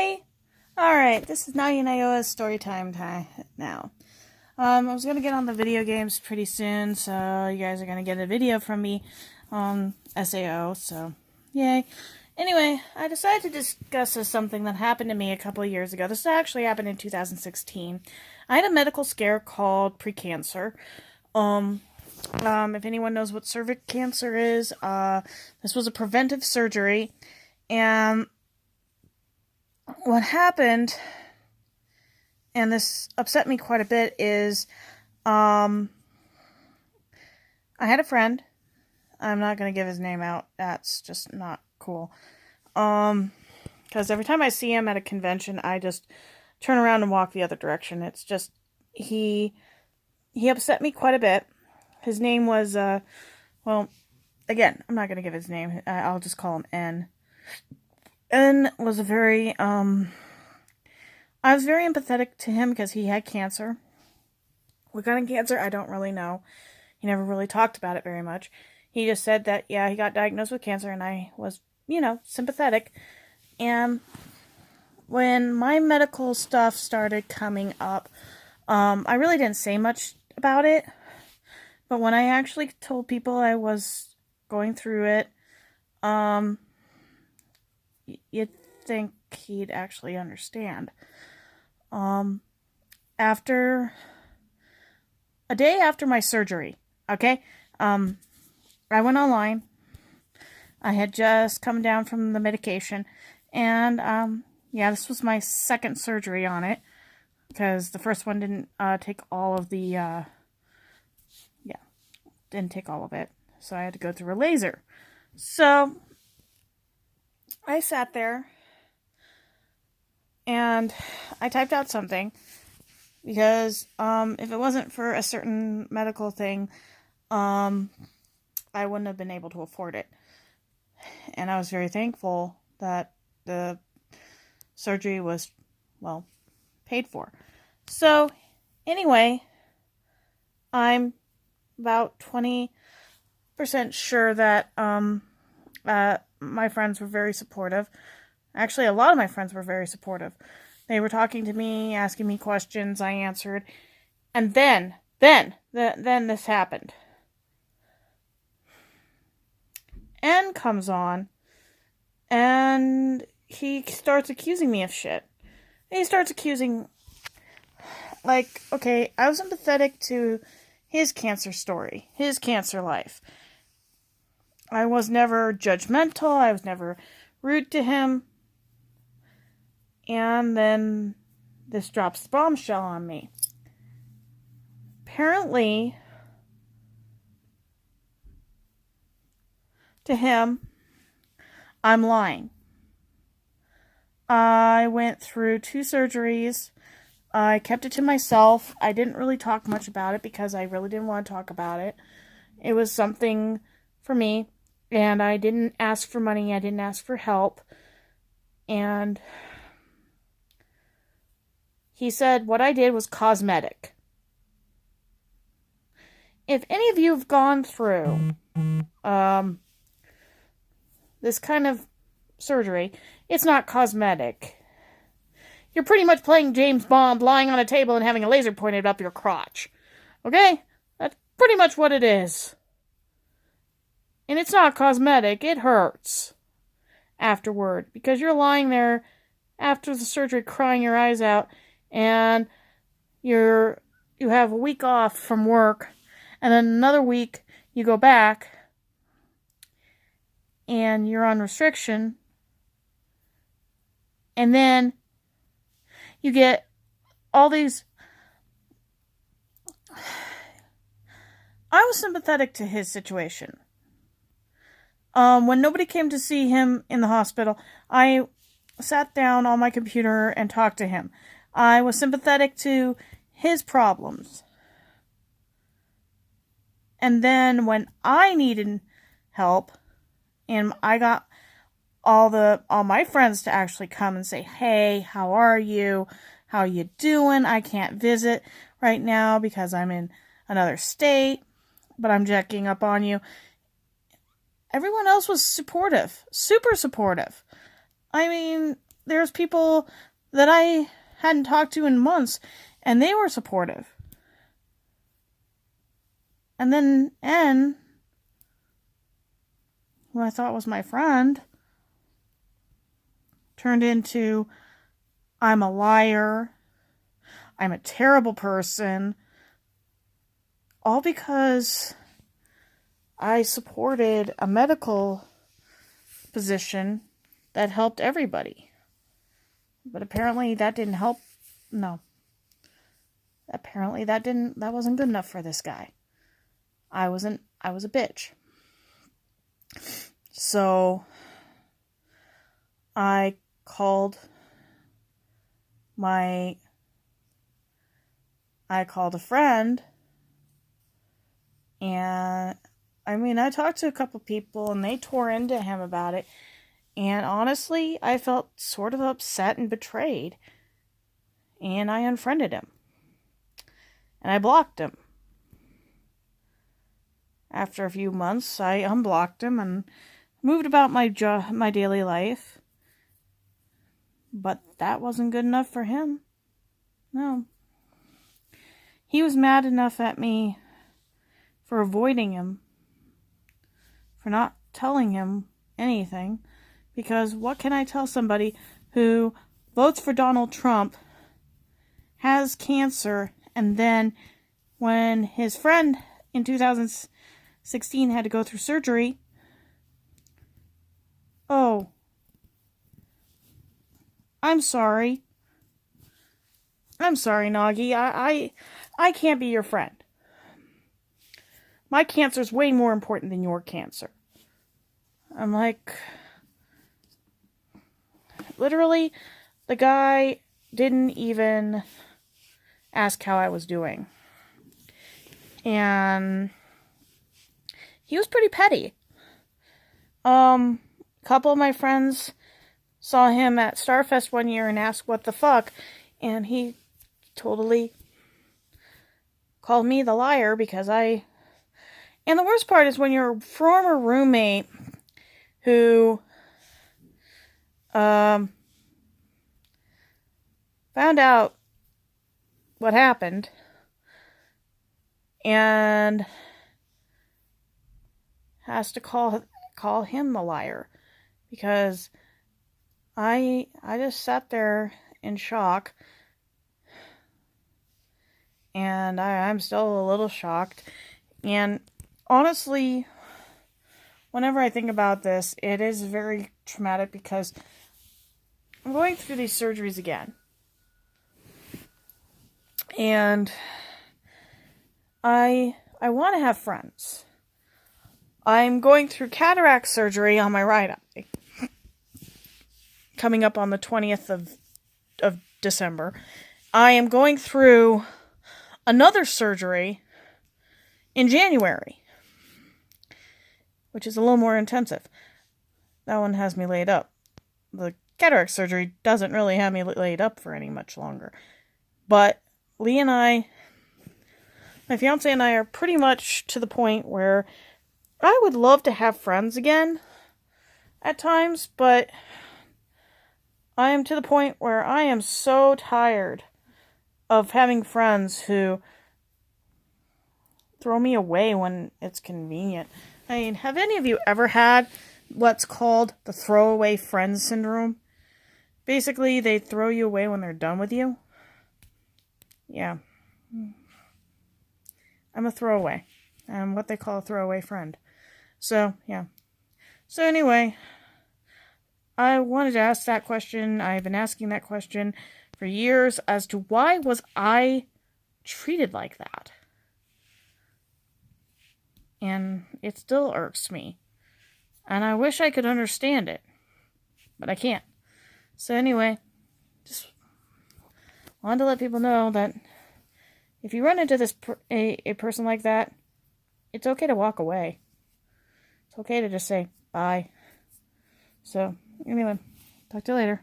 Hi! Alright, this is Nadia Nayoa's story time now. I was gonna get on the video games pretty soon, so you guys are gonna get a video from me on SAO, so yay. Anyway, I decided to discuss something that happened to me a couple of years ago. This actually happened in 2016. I had a medical scare called precancer. If anyone knows what cervix cancer is, this was a preventive surgery, and what happened, and this upset me quite a bit, is I had a friend. I'm not going to give his name out. That's just not cool. Because every time I see him at a convention, I just turn around and walk the other direction. It's just, he upset me quite a bit. His name was, well, again, I'm not going to give his name. I'll just call him N. N was a very, I was very empathetic to him because he had cancer. What kind of cancer, I don't really know. He never really talked about it very much. He just said that, yeah, he got diagnosed with cancer, and I was, sympathetic. And when my medical stuff started coming up, I really didn't say much about it. But when I actually told people I was going through it, you'd think he'd actually understand. After a day after my surgery, okay, I went online. I had just come down from the medication, and yeah, this was my second surgery on it, because the first one didn't take all of the didn't take all of it, so I had to go through a laser. So I sat there and I typed out something, because if it wasn't for a certain medical thing, I wouldn't have been able to afford it. And I was very thankful that the surgery was, well, paid for. So anyway, I'm about 20% sure that my friends were very supportive. Actually, a lot of my friends were very supportive. They were talking to me, asking me questions, I answered. And then this happened. N comes on, and he starts accusing me of shit. He starts accusing, like, okay, I was empathetic to his cancer story, his cancer life. I was never judgmental, I was never rude to him. And then this drops the bombshell on me. Apparently, to him, I'm lying. I went through 2 surgeries. I kept it to myself. I didn't really talk much about it because I really didn't want to talk about it. It was something for me, and I didn't ask for money. I didn't ask for help. And he said what I did was cosmetic. If any of you have gone through this kind of surgery, it's not cosmetic. You're pretty much playing James Bond, lying on a table and having a laser pointed up your crotch. Okay? That's pretty much what it is. And it's not cosmetic. It hurts afterward, because you're lying there after the surgery crying your eyes out, and you have a week off from work, and then another week you go back and you're on restriction, and then you get all these. I was sympathetic to his situation. When nobody came to see him in the hospital, I sat down on my computer and talked to him. I was sympathetic to his problems. And then when I needed help, and I got all my friends to actually come and say, hey, how are you? How are you doing? I can't visit right now because I'm in another state, but I'm checking up on you. Everyone else was supportive, super supportive. I mean, there's people that I hadn't talked to in months, and they were supportive. And then N, who I thought was my friend, turned into, I'm a liar, I'm a terrible person, all because I supported a medical position that helped everybody. But apparently that didn't help. No. Apparently that wasn't good enough for this guy. I was a bitch. So I called a friend, and I talked to a couple people and they tore into him about it. And honestly, I felt sort of upset and betrayed. And I unfriended him. And I blocked him. After a few months, I unblocked him and moved about my daily life. But that wasn't good enough for him. No. He was mad enough at me for avoiding him, for not telling him anything. Because what can I tell somebody who votes for Donald Trump, has cancer, and then when his friend in 2016 had to go through surgery, oh, I'm sorry. I'm sorry, Nagi. I can't be your friend. My cancer's way more important than your cancer. I'm like, literally, the guy didn't even ask how I was doing. And he was pretty petty. A couple of my friends saw him at Starfest one year and asked what the fuck, and he totally called me the liar because and the worst part is when your former roommate who found out what happened and has to call him the liar, because I just sat there in shock, and I'm still a little shocked. And honestly, whenever I think about this, it is very traumatic because I'm going through these surgeries again. And I want to have friends. I'm going through cataract surgery on my right eye, coming up on the 20th of December. I am going through another surgery in January, which is a little more intensive. That one has me laid up. The cataract surgery doesn't really have me laid up for any much longer. But Lee and I, my fiance and I, are pretty much to the point where I would love to have friends again at times, but I am to the point where I am so tired of having friends who throw me away when it's convenient. I mean, have any of you ever had what's called the throwaway friend syndrome? Basically, they throw you away when they're done with you. Yeah. I'm a throwaway. I'm what they call a throwaway friend. So, yeah. So anyway, I wanted to ask that question. I've been asking that question for years as to why was I treated like that? And it still irks me. And I wish I could understand it. But I can't. So anyway, just wanted to let people know that if you run into a person like that, it's okay to walk away. It's okay to just say bye. So, anyway, talk to you later.